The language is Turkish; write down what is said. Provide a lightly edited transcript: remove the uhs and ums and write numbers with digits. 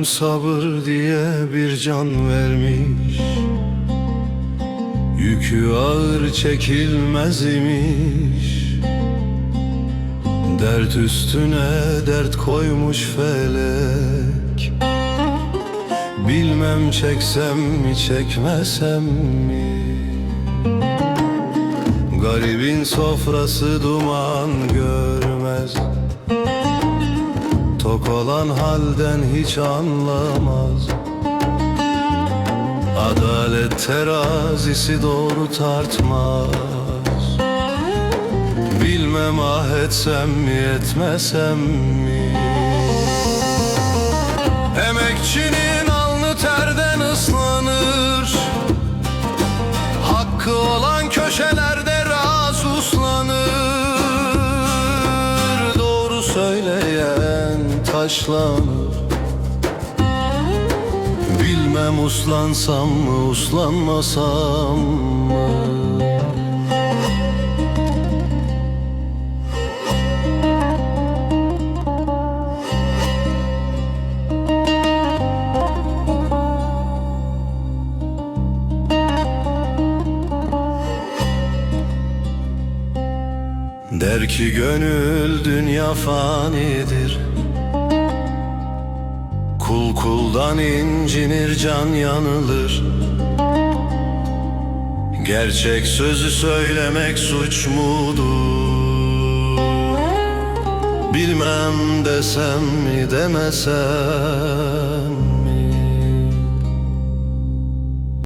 Rabbim sabır diye bir can vermiş, yükü ağır çekilmez imiş. Dert üstüne dert koymuş felek, bilmem çeksem mi çekmesem mi? Garibin sofrası duman görmez, tok olan halden hiç anlamaz. Adalet terazisi doğru tartmaz. Bilmem ah etsem mi etmesem mi? Emekçinin alnı terden ıslanır, hakkı olan köşelerde raz uslanır. Doğru söyleyen taşlanır. Bilmem uslansam mı uslanmasam mı? Der ki gönül dünya fanidir, kul kuldan incinir, can yanılır. Gerçek sözü söylemek suç mudur? Bilmem desem mi demesem